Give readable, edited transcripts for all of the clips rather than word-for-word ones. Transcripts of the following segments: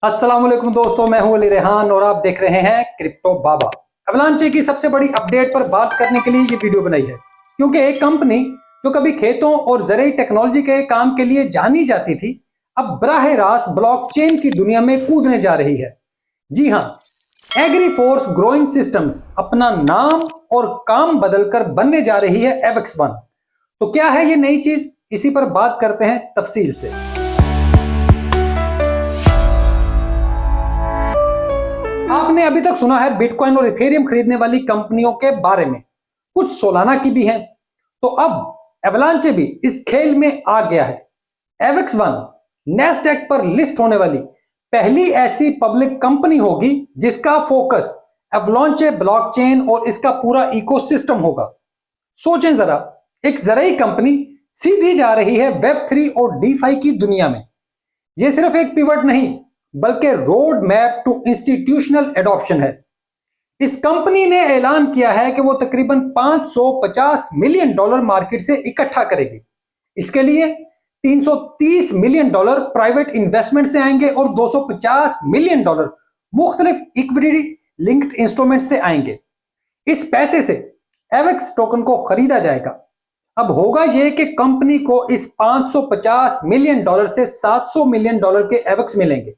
अस्सलाम वालेकुम दोस्तों, मैं हूं अली रेहान और आप देख रहे हैं क्रिप्टो बाबा। एवलांचे की सबसे बड़ी अपडेट पर बात करने के लिए ये वीडियो बनाई है, क्योंकि एक कंपनी जो कभी खेतों और ज़रूरी टेक्नोलॉजी के काम के लिए जानी जाती थी, अब बराह रास्त ब्लॉकचेन की दुनिया में कूदने जा रही है। जी हां, एग्रीफोर्स ग्रोइंग सिस्टम्स अपना नाम और काम बदलकर बनने जा रही है एवेक्स वन। तो क्या है ये नई चीज, इसी पर बात करते हैं तफसील से। आपने अभी तक सुना है बिटकॉइन और इथेरियम खरीदने वाली कंपनियों के बारे में, कुछ सोलाना की भी हैं। तो अब एवलांचे भी इस खेल में आ गया है। एवेक्स वन नेस्डेक पर लिस्ट होने वाली पहली ऐसी पब्लिक कंपनी होगी जिसका फोकस एवलांचे ब्लॉकचेन और इसका पूरा इकोसिस्टम होगा। सोचें जरा, एक ज़रूरी कंपनी सीधी जा रही है वेब3 और डीफाई की दुनिया में। यह सिर्फ एक पिवट नहीं बल्कि road map to institutional adoption है। इस कंपनी ने ऐलान किया है कि वो तकरीबन $550 मिलियन मार्केट से इकट्ठा करेगी। इसके लिए $330 मिलियन प्राइवेट इन्वेस्टमेंट से आएंगे और $250 मिलियन मुख्तलिफ इक्विटी लिंक्ड इंस्ट्रूमेंट से आएंगे। इस पैसे से एवेक्स टोकन को खरीदा जाएगा। अब होगा यह कि कंपनी को इस $550 मिलियन से $700 मिलियन के एवेक्स मिलेंगे,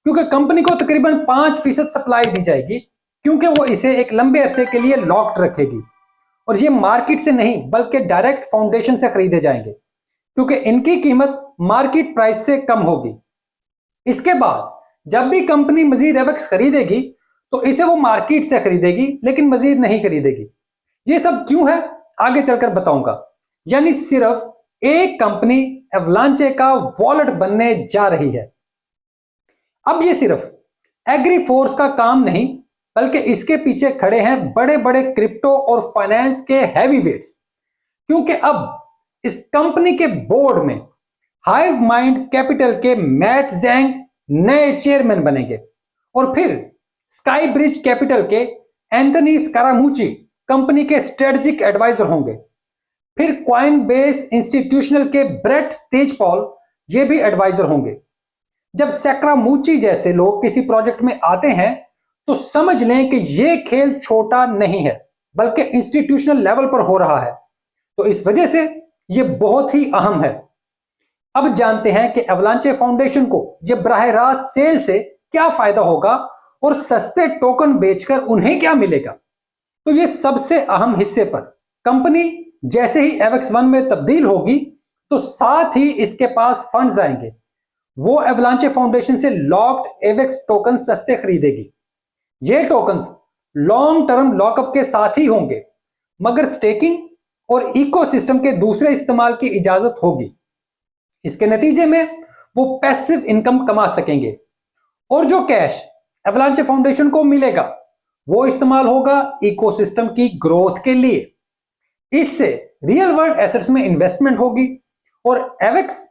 क्योंकि कंपनी को तकरीबन 5% सप्लाई दी जाएगी, क्योंकि वो इसे एक लंबे अरसे के लिए लॉक्ड रखेगी। और ये मार्केट से नहीं बल्कि डायरेक्ट फाउंडेशन से खरीदे जाएंगे, क्योंकि इनकी कीमत मार्केट प्राइस से कम होगी। इसके बाद जब भी कंपनी मजीद एवेक्स खरीदेगी तो इसे वो मार्केट से खरीदेगी, लेकिन मजीद नहीं खरीदेगी। ये सब क्यों है आगे चलकर बताऊंगा। यानी सिर्फ एक कंपनी एवलांचे का वॉलेट बनने जा रही है। अब ये सिर्फ एग्रीफोर्स का काम नहीं बल्कि इसके पीछे खड़े हैं बड़े बड़े क्रिप्टो और फाइनेंस के हैवीवेट्स, क्योंकि अब इस कंपनी के बोर्ड में हाइव माइंड कैपिटल के मैट ज़ैंग नए चेयरमैन बनेंगे और फिर स्काई ब्रिज कैपिटल के एंथनी स्कारामुची कंपनी के स्ट्रेटेजिक एडवाइजर होंगे। फिर कॉइनबेस इंस्टीट्यूशनल के ब्रेट तेजपॉल ये भी एडवाइजर होंगे। जब स्कारामुची जैसे लोग किसी प्रोजेक्ट में आते हैं तो समझ लें कि यह खेल छोटा नहीं है बल्कि इंस्टीट्यूशनल लेवल पर हो रहा है। तो इस वजह से यह बहुत ही अहम है। अब जानते हैं कि एवलांचे फाउंडेशन को यह बराह रास्त सेल से क्या फायदा होगा और सस्ते टोकन बेचकर उन्हें क्या मिलेगा। तो यह सबसे अहम हिस्से पर कंपनी जैसे ही एवेक्स वन में तब्दील होगी तो साथ ही इसके पास फंड्स आएंगे। वो एवलांचे फाउंडेशन से लॉक्ड एवेक्स टोकन सस्ते खरीदेगी। ये टोकन्स लॉन्ग टर्म लॉकअप के साथ ही होंगे, मगर स्टेकिंग और इकोसिस्टम के दूसरे इस्तेमाल की इजाजत होगी। इसके नतीजे में वो पैसिव इनकम कमा सकेंगे और जो कैश एवलांचे फाउंडेशन को मिलेगा वो इस्तेमाल होगा इकोसिस्टम की ग्रोथ के लिए। इससे रियल वर्ल्ड एसेट्स में इन्वेस्टमेंट होगी और एवेक्स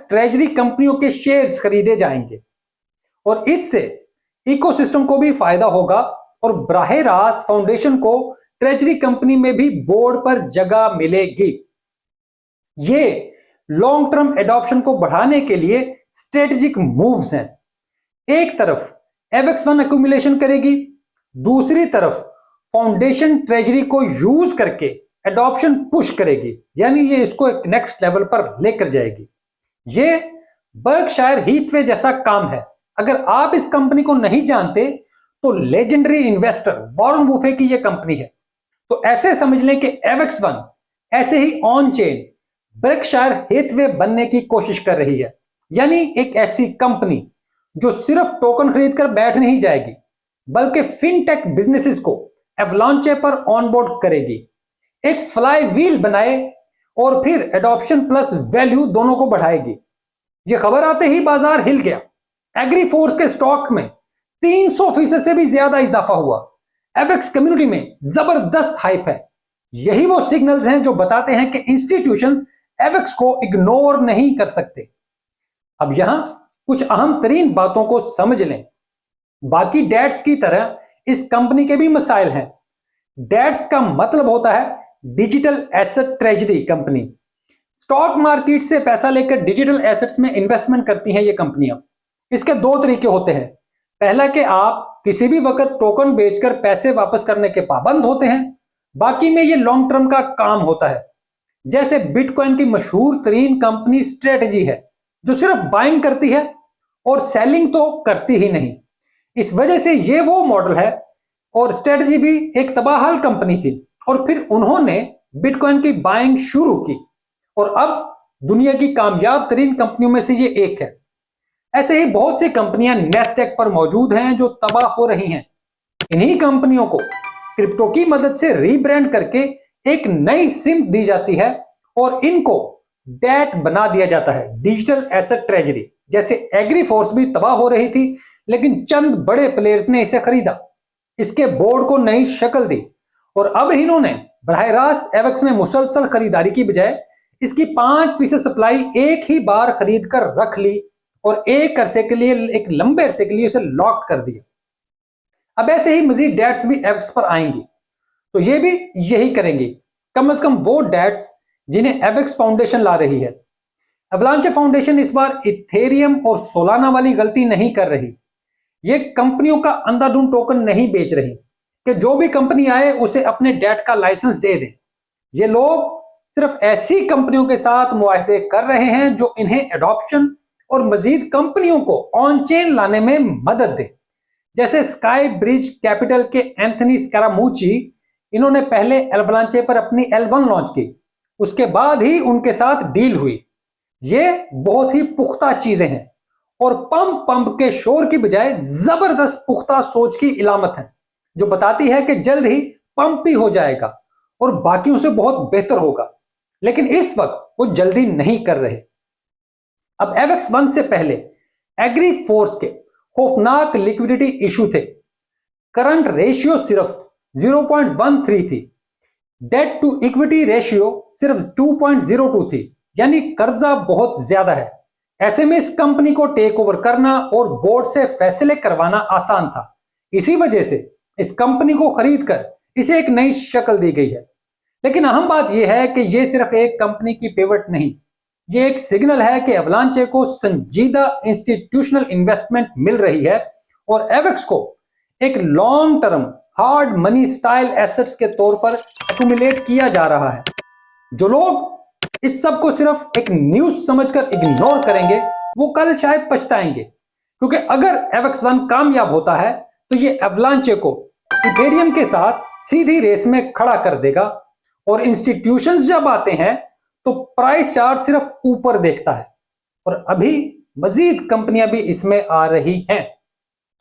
ट्रेजरी कंपनियों के शेयर्स खरीदे जाएंगे और इससे इकोसिस्टम को भी फायदा होगा और बराह रास्त फाउंडेशन को ट्रेजरी कंपनी में भी बोर्ड पर जगह मिलेगी। ये लॉन्ग टर्म एडॉप्शन को बढ़ाने के लिए स्ट्रेटेजिक मूव्स हैं। एक तरफ एवेक्स वन एक्यूमुलेशन करेगी, दूसरी तरफ फाउंडेशन ट्रेजरी को यूज करके एडॉप्शन पुश करेगी, यानी ये इसको एक नेक्स्ट लेवल पर लेकर जाएगी। ये बर्कशायर हीथवे जैसा काम है। अगर आप इस कंपनी को नहीं जानते तो लेजेंडरी इन्वेस्टर वॉरेन बुफे की ये कंपनी है। तो ऐसे समझ लें कि एवेक्स वन ऐसे ही ऑन चेन बर्कशायर हीथवे बनने की कोशिश कर रही है, यानी एक ऐसी कंपनी जो सिर्फ टोकन खरीदकर बैठ नहीं जाएगी बल्कि फिनटेक बिजनेसेस को एवलांचे पर ऑनबोर्ड करेगी, एक फ्लाई व्हील बनाए और फिर एडॉप्शन प्लस वैल्यू दोनों को बढ़ाएगी। यह खबर आते ही बाजार हिल गया। एग्रीफोर्स के स्टॉक में 300% से भी ज्यादा इजाफा हुआ। एवेक्स कम्युनिटी में जबरदस्त हाइप है। यही वो सिग्नल्स हैं जो बताते हैं कि इंस्टीट्यूशंस एवेक्स को इग्नोर नहीं कर सकते। अब यहां कुछ अहम तरीन बातों को समझ लें। बाकी डेट्स की तरह इस कंपनी के भी मसाइल हैं। डेट्स का मतलब होता है digital asset treasury company. Stock market से पैसा लेकर डिजिटल एसेट्स में इन्वेस्टमेंट करती हैं ये कंपनियां। इसके दो तरीके होते हैं। पहला कि आप किसी भी वक्त टोकन बेचकर पैसे वापस करने के पाबंद होते हैं, बाकी में ये लॉन्ग टर्म का काम होता है। जैसे बिटकॉइन की मशहूर तरीन कंपनी स्ट्रेटजी है, जो सिर्फ बाइंग करती है और सेलिंग तो करती ही नहीं। इस वजह से ये वो मॉडल है। और स्ट्रेटजी भी एक तबाहल कंपनी थी और फिर उन्होंने बिटकॉइन की बाइंग शुरू की और अब दुनिया की कामयाब तरीन कंपनियों में से ये एक है। ऐसे ही बहुत सी कंपनियां नेस्डेक पर मौजूद हैं जो तबाह हो रही हैं। इन्हीं कंपनियों को क्रिप्टो की मदद से रीब्रांड करके एक नई सिम दी जाती है और इनको डेट बना दिया जाता है, डिजिटल एसेट ट्रेजरी। जैसे एग्रीफोर्स भी तबाह हो रही थी, लेकिन चंद बड़े प्लेयर्स ने इसे खरीदा, इसके बोर्ड को नई शक्ल दी और अब इन्होंने बराह रास्त एवेक्स में मुसलसल खरीदारी की बजाय इसकी 5% सप्लाई एक ही बार खरीद कर रख ली और एक अरसे के लिए, एक लंबे अरसे के लिए उसे लॉक कर दिया। अब ऐसे ही मजीद डेट्स भी एवेक्स पर आएंगी, तो ये भी यही करेंगी, कम से कम वो डेट्स जिन्हें एवेक्स फाउंडेशन ला रही है। एवलांचे फाउंडेशन इस बार इथेरियम और सोलाना वाली गलती नहीं कर रही। ये कंपनियों का अंधाधुंध टोकन नहीं बेच रही कि जो भी कंपनी आए उसे अपने डेट का लाइसेंस दे दे। ये लोग सिर्फ ऐसी कंपनियों के साथ मुआहदे कर रहे हैं जो इन्हें एडॉप्शन और मजीद कंपनियों को ऑन चेन लाने में मदद दे। जैसे स्काई ब्रिज कैपिटल के एंथनी स्कैरामुची, इन्होंने पहले एवलांचे पर अपनी L1 लॉन्च की, उसके बाद ही उनके साथ डील हुई। ये बहुत ही पुख्ता चीजें हैं और पंप के शोर की बजाय जबरदस्त पुख्ता सोच की इलामत है, जो बताती है कि जल्द ही पंप ही हो जाएगा और बाकियों से बहुत बेहतर होगा। लेकिन इस वक्त वो जल्दी नहीं कर रहे। अब एवेक्स 1 से पहले एग्रीफोर्स के खौफनाक लिक्विडिटी इशू थे। करंट रेशियो सिर्फ 0.13 थी, डेट टू इक्विटी रेशियो सिर्फ 2.02 थी, यानी कर्जा बहुत ज्यादा है। ऐसे में इस कंपनी को टेक ओवर करना और बोर्ड से फैसले करवाना आसान था। इसी वजह से इस कंपनी को खरीदकर इसे एक नई शक्ल दी गई है। लेकिन अहम बात यह है कि यह सिर्फ एक कंपनी की पिवट नहीं, यह एक सिग्नल है कि एवलांचे को संजीदा इंस्टीट्यूशनल इन्वेस्टमेंट मिल रही है और एवेक्स को एक long term hard money style assets के तौर पर एक्यूमुलेट किया जा रहा है। जो लोग इस सब को सिर्फ एक न्यूज समझकर इग्नोर करेंगे वो कल शायद पछताएंगे, क्योंकि अगर एवेक्स 1 कामयाब होता है तो ये एवलांचे को इथेरियम के साथ सीधी रेस में खड़ा कर देगा और इंस्टीट्यूशंस जब आते हैं तो प्राइस चार्ट सिर्फ ऊपर देखता है और अभी मजीद कंपनियां भी इसमें आ रही हैं।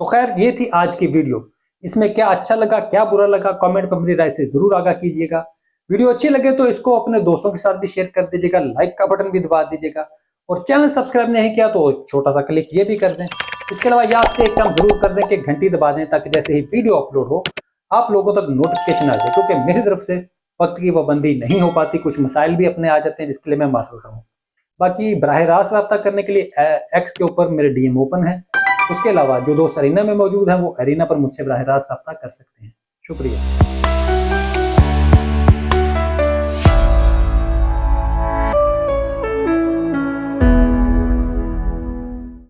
तो खैर, ये थी आज की वीडियो। इसमें क्या अच्छा लगा, क्या बुरा लगा, कमेंट पर अपनी राय से जरूर आगाह कीजिएगा। वीडियो अच्छी लगे तो इसको अपने दोस्तों के साथ भी शेयर कर दीजिएगा, लाइक का बटन भी दबा दीजिएगा और चैनल सब्सक्राइब नहीं किया तो छोटा सा क्लिक ये भी कर दें। इसके अलावा याद से एक काम जरूर कर दें कि घंटी दबा दें, ताकि जैसे ही वीडियो अपलोड हो आप लोगों तक नोटिफिकेशन आ जाए, क्योंकि मेरी तरफ से वक्त की पाबंदी नहीं हो पाती, कुछ मसाइल भी अपने आ जाते हैं जिसके लिए मैं मासूल रहा हूँ। बाकी बराह रास्त रब्ता करने के लिए एक्स के ऊपर मेरे DM ओपन है। उसके अलावा जो दोस्त अरीना में मौजूद हैं वो अरीना पर मुझसे बराह रास्त रब्ता कर सकते हैं। शुक्रिया।